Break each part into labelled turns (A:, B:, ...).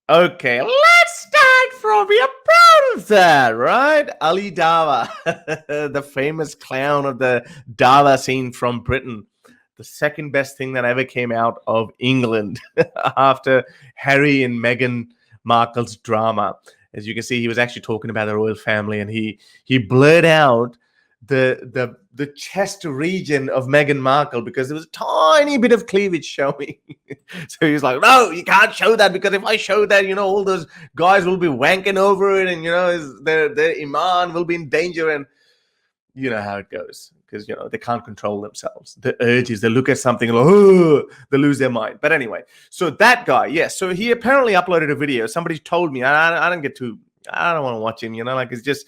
A: Okay, let's start from we are proud of that, right? Ali Dawah, the famous clown of the Dawah scene from Britain. The second best thing that ever came out of England after Harry and Meghan Markle's drama. As you can see, he was actually talking about the royal family, and he blurred out the chest region of Meghan Markle because there was a tiny bit of cleavage showing. So he was like, "No, you can't show that because if I show that, all those guys will be wanking over it, and their iman will be in danger." And you know how it goes because they can't control themselves. The urges, they look at something, like, oh, they lose their mind. But anyway, so that guy, yes. So he apparently uploaded a video. Somebody told me, I don't want to watch him. Like it's just.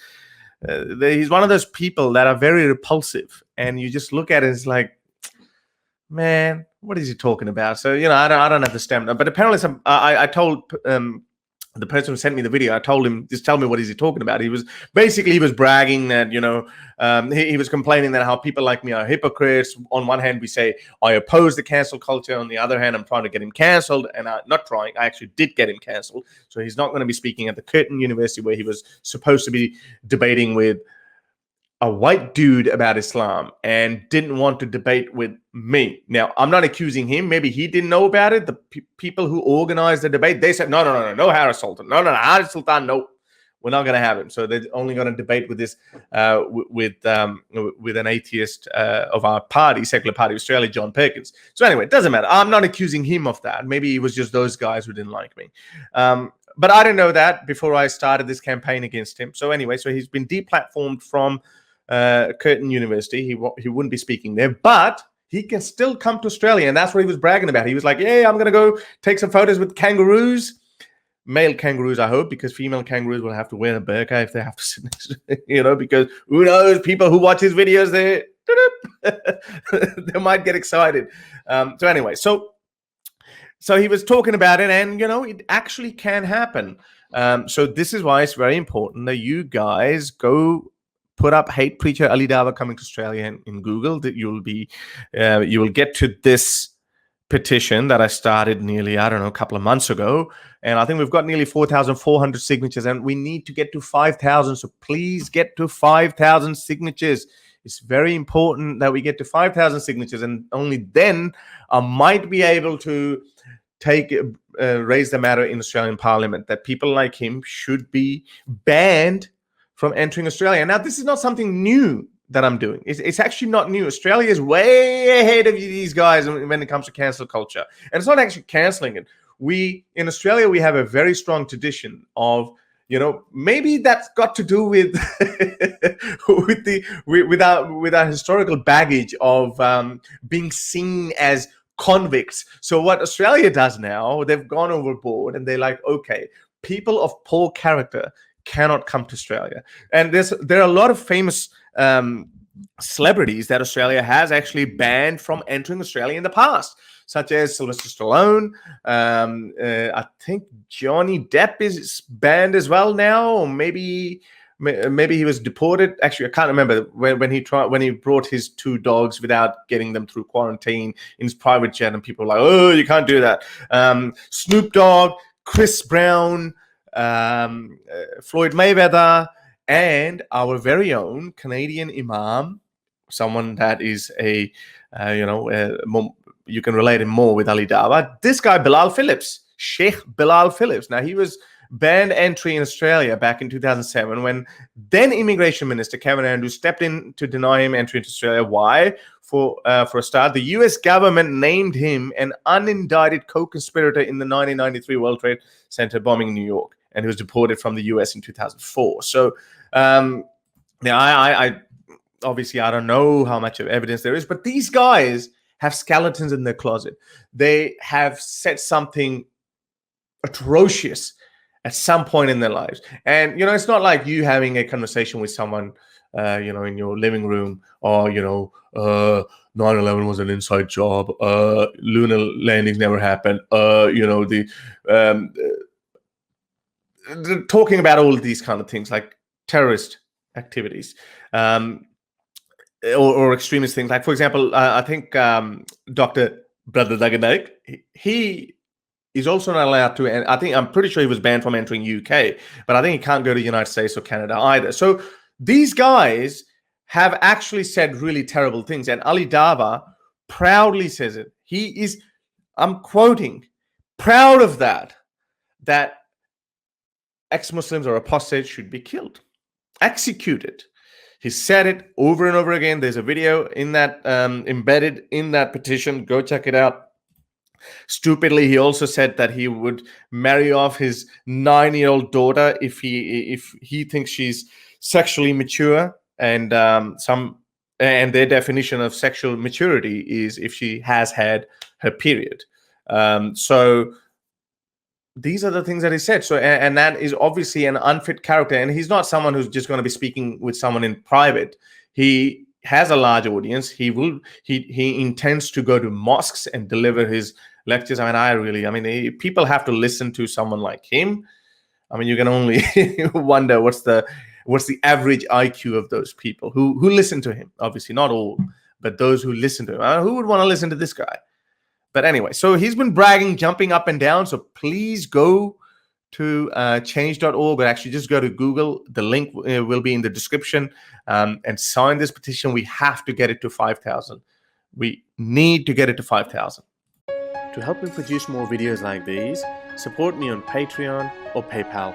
A: He's one of those people that are very repulsive, and you just look at it, it's like, man, what is he talking about? So I don't understand. But apparently, I told the person who sent me the video, I told him, just tell me what is he talking about. He was bragging that he was complaining that how people like me are hypocrites. On one hand, we say I oppose the cancel culture. On the other hand, I'm trying to get him canceled, and I actually did get him canceled. So he's not going to be speaking at the Curtin University where he was supposed to be debating with a white dude about Islam and didn't want to debate with me. Now, I'm not accusing him. Maybe he didn't know about it. The people who organized the debate, they said, no, Harris Sultan. No, Harris Sultan, no. We're not going to have him. So they're only going to debate with this, with an atheist of our party, secular party of Australia, John Perkins. So anyway, it doesn't matter. I'm not accusing him of that. Maybe it was just those guys who didn't like me. But I didn't know that before I started this campaign against him. So anyway, so he's been deplatformed from Curtin University. He wouldn't be speaking there, but he can still come to Australia, and that's what he was bragging about. He was like, "Yeah, I'm gonna go take some photos with kangaroos, male kangaroos, I hope, because female kangaroos will have to wear a burqa if they have to sit next to, because who knows? People who watch his videos, they might get excited." So anyway, so he was talking about it, and it actually can happen. So this is why it's very important that you guys go. Put up hate preacher Ali Dawah coming to Australia in Google. That you will get to this petition that I started nearly, a couple of months ago. And I think we've got nearly 4,400 signatures, and we need to get to 5,000. So please get to 5,000 signatures. It's very important that we get to 5,000 signatures, and only then I might be able to raise the matter in Australian Parliament that people like him should be banned from entering Australia. Now, this is not something new that I'm doing. It's actually not new. Australia is way ahead of these guys when it comes to cancel culture. And it's not actually canceling it. In Australia, we have a very strong tradition of, maybe that's got to do with with our historical baggage of being seen as convicts. So what Australia does now, they've gone overboard and they're like, okay, people of poor character cannot come to Australia. And there are a lot of famous celebrities that Australia has actually banned from entering Australia in the past, such as Sylvester Stallone. I think Johnny Depp is banned as well now, or maybe he was deported. Actually, I can't remember when he brought his two dogs without getting them through quarantine in his private jet, and people were like, "Oh, you can't do that." Snoop Dogg, Chris Brown, Floyd Mayweather, and our very own Canadian imam, someone that is you can relate him more with Ali Dawah. This guy, Bilal Phillips, Sheikh Bilal Phillips. Now, he was banned entry in Australia back in 2007 when then Immigration Minister Kevin Andrews stepped in to deny him entry into Australia. Why? For a start, the US government named him an unindicted co-conspirator in the 1993 World Trade Center bombing in New York, and he was deported from the US in 2004. So now I obviously I don't know how much of evidence there is, but these guys have skeletons in their closet. They have said something atrocious at some point in their lives. And, it's not like you having a conversation with someone, in your living room, or, 9/11 was an inside job. Lunar landings never happened. Talking about all of these kind of things like terrorist activities, or extremist things. Like, for example, I think Dr. Brother Daganak, he He's also not allowed to, and I'm pretty sure he was banned from entering UK, but I think he can't go to the United States or Canada either. So these guys have actually said really terrible things, and Ali Dawah proudly says it. He is, I'm quoting, proud of that ex-Muslims or apostates should be killed, executed. He said it over and over again. There's a video in that embedded in that petition. Go check it out. Stupidly, he also said that he would marry off his 9-year-old daughter if he thinks she's sexually mature, and their definition of sexual maturity is if she has had her period. So these are the things that he said. So, and that is obviously an unfit character. And he's not someone who's just going to be speaking with someone in private. He has a large audience. He intends to go to mosques and deliver his lectures. People have to listen to someone like him. I mean, you can only wonder what's the average IQ of those people who listen to him. Obviously, not all, but those who listen to him. Who would want to listen to this guy? But anyway, so he's been bragging, jumping up and down. So please go to change.org, or actually just go to Google. The link will be in the description, and sign this petition. We have to get it to 5,000. We need to get it to 5,000. To help me produce more videos like these, support me on Patreon or PayPal.